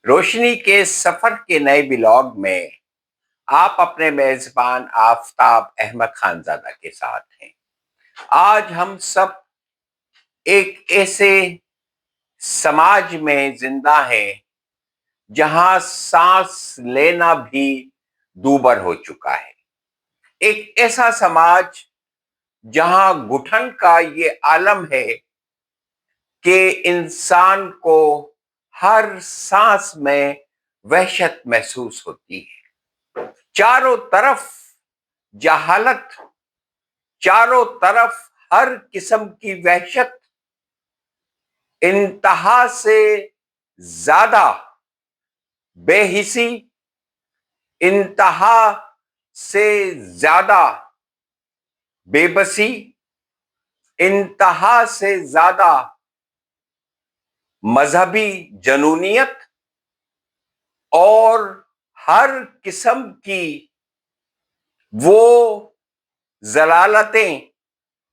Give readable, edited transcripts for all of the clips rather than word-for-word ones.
روشنی کے سفر کے نئے بلاگ میں آپ اپنے میزبان آفتاب احمد خانزادہ کے ساتھ ہیں۔ آج ہم سب ایک ایسے سماج میں زندہ ہیں جہاں سانس لینا بھی دوبر ہو چکا ہے۔ ایک ایسا سماج جہاں گٹھن کا یہ عالم ہے کہ انسان کو ہر سانس میں وحشت محسوس ہوتی ہے۔ چاروں طرف جہالت، چاروں طرف ہر قسم کی وحشت، انتہا سے زیادہ بے حسی، انتہا سے زیادہ بے بسی، انتہا سے زیادہ مذہبی جنونیت اور ہر قسم کی وہ ضلالتیں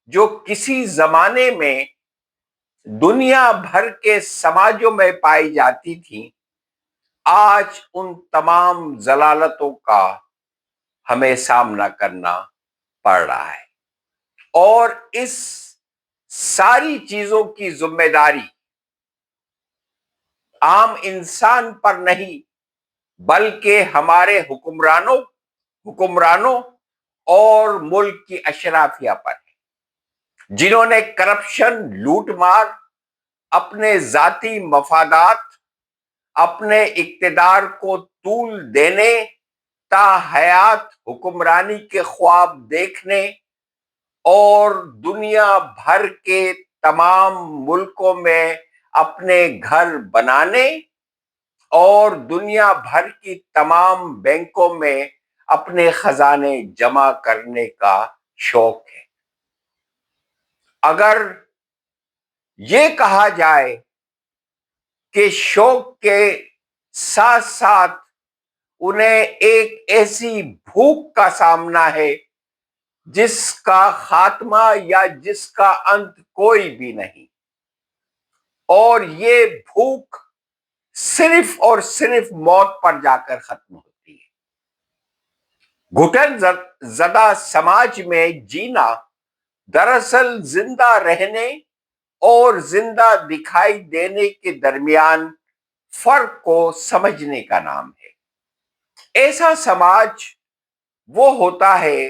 جو کسی زمانے میں دنیا بھر کے سماجوں میں پائی جاتی تھیں، آج ان تمام ضلالتوں کا ہمیں سامنا کرنا پڑ رہا ہے، اور اس ساری چیزوں کی ذمہ داری عام انسان پر نہیں بلکہ ہمارے حکمرانوں اور ملک کی اشرافیہ پر ہے، جنہوں نے کرپشن، لوٹ مار، اپنے ذاتی مفادات، اپنے اقتدار کو طول دینے، تا حیات حکمرانی کے خواب دیکھنے اور دنیا بھر کے تمام ملکوں میں اپنے گھر بنانے اور دنیا بھر کی تمام بینکوں میں اپنے خزانے جمع کرنے کا شوق ہے۔ اگر یہ کہا جائے کہ شوق کے ساتھ ساتھ انہیں ایک ایسی بھوک کا سامنا ہے جس کا خاتمہ یا جس کا انت کوئی بھی نہیں، اور یہ بھوک صرف اور صرف موت پر جا کر ختم ہوتی ہے۔ گھٹن زدہ سماج میں جینا دراصل زندہ رہنے اور زندہ دکھائی دینے کے درمیان فرق کو سمجھنے کا نام ہے۔ ایسا سماج وہ ہوتا ہے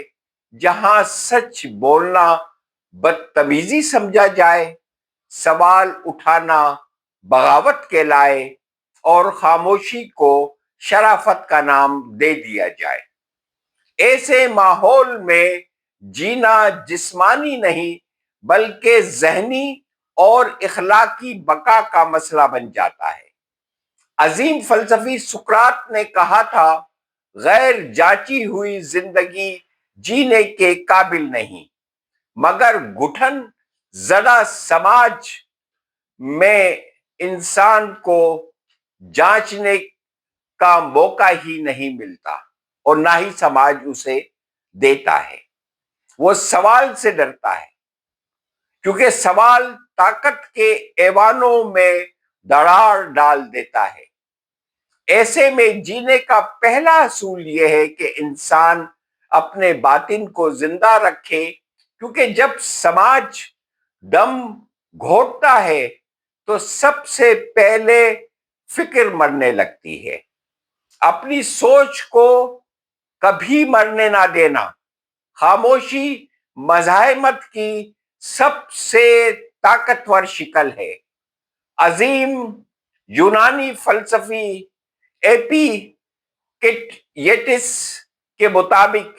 جہاں سچ بولنا بدتمیزی سمجھا جائے، سوال اٹھانا بغاوت کہلائے اور خاموشی کو شرافت کا نام دے دیا جائے۔ ایسے ماحول میں جینا جسمانی نہیں بلکہ ذہنی اور اخلاقی بقا کا مسئلہ بن جاتا ہے۔ عظیم فلسفی سقراط نے کہا تھا، غیر جانچی ہوئی زندگی جینے کے قابل نہیں، مگر گٹھن زدہ سماج میں انسان کو جانچنے کا موقع ہی نہیں ملتا اور نہ ہی سماج اسے دیتا ہے۔ وہ سوال سے ڈرتا ہے کیونکہ سوال طاقت کے ایوانوں میں دراڑ ڈال دیتا ہے۔ ایسے میں جینے کا پہلا اصول یہ ہے کہ انسان اپنے باطن کو زندہ رکھے، کیونکہ جب سماج دم گھوٹتا ہے تو سب سے پہلے فکر مرنے لگتی ہے۔ اپنی سوچ کو کبھی مرنے نہ دینا، خاموشی مزاحمت کی سب سے طاقتور شکل ہے۔ عظیم یونانی فلسفی ایپیکٹیٹس کے مطابق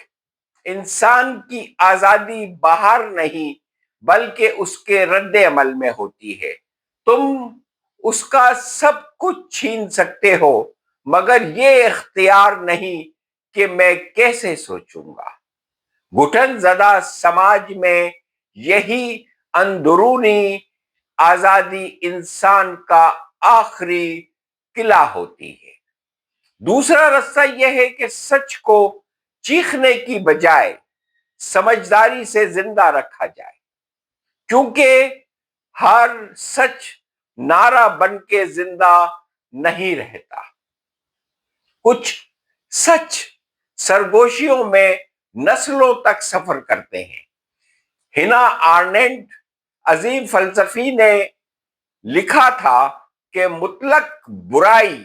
انسان کی آزادی باہر نہیں بلکہ اس کے رد عمل میں ہوتی ہے۔ تم اس کا سب کچھ چھین سکتے ہو مگر یہ اختیار نہیں کہ میں کیسے سوچوں گا۔ گھٹن زدہ سماج میں یہی اندرونی آزادی انسان کا آخری قلعہ ہوتی ہے۔ دوسرا رستہ یہ ہے کہ سچ کو چیخنے کی بجائے سمجھداری سے زندہ رکھا جائے، کیونکہ ہر سچ نعرہ بن کے زندہ نہیں رہتا، کچھ سچ سرگوشیوں میں نسلوں تک سفر کرتے ہیں۔ ہینا آرنڈٹ عظیم فلسفی نے لکھا تھا کہ مطلق برائی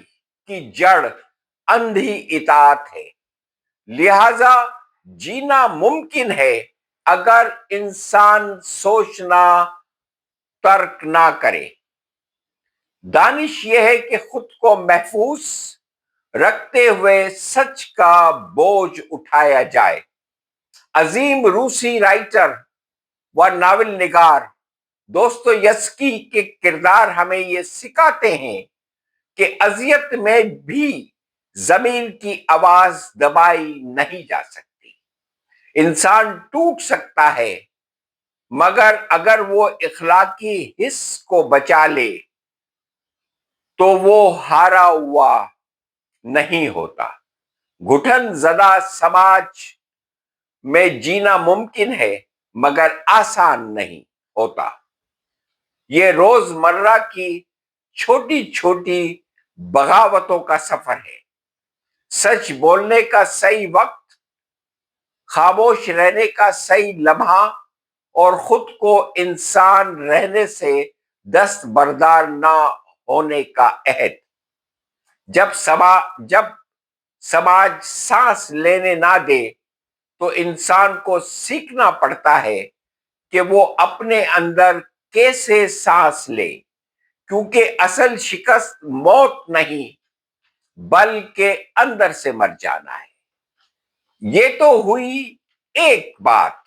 کی جڑ اندھی اطاعت ہے، لہذا جینا ممکن ہے اگر انسان سوچنا ترک نہ کرے۔ دانش یہ ہے کہ خود کو محفوظ رکھتے ہوئے سچ کا بوجھ اٹھایا جائے۔ عظیم روسی رائٹر و ناول نگار دوستویفسکی کے کردار ہمیں یہ سکھاتے ہیں کہ اذیت میں بھی ضمیر کی آواز دبائی نہیں جا سکتی۔ انسان ٹوٹ سکتا ہے مگر اگر وہ اخلاقی حس کو بچا لے تو وہ ہارا ہوا نہیں ہوتا۔ گھٹن زدہ سماج میں جینا ممکن ہے مگر آسان نہیں ہوتا۔ یہ روزمرہ کی چھوٹی چھوٹی بغاوتوں کا سفر ہے۔ سچ بولنے کا صحیح وقت، خاموش رہنے کا صحیح لمحہ، اور خود کو انسان رہنے سے دستبردار نہ ہونے کا عہد۔ جب سماج سانس لینے نہ دے تو انسان کو سیکھنا پڑتا ہے کہ وہ اپنے اندر کیسے سانس لے، کیونکہ اصل شکست موت نہیں بلکہ اندر سے مر جانا ہے۔ یہ تو ہوئی ایک بات۔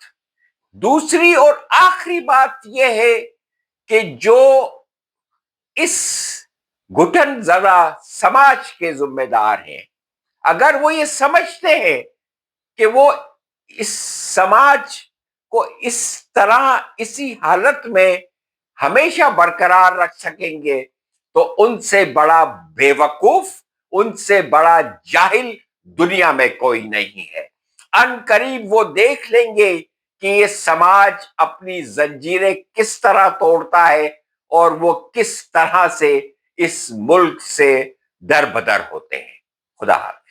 دوسری اور آخری بات یہ ہے کہ جو اس گھٹن زدہ سماج کے ذمہ دار ہیں، اگر وہ یہ سمجھتے ہیں کہ وہ اس سماج کو اس طرح اسی حالت میں ہمیشہ برقرار رکھ سکیں گے تو ان سے بڑا بے وقوف، ان سے بڑا جاہل دنیا میں کوئی نہیں ہے۔ ان قریب وہ دیکھ لیں گے کہ یہ سماج اپنی زنجیریں کس طرح توڑتا ہے اور وہ کس طرح سے اس ملک سے در بدر ہوتے ہیں۔ خدا حافظ۔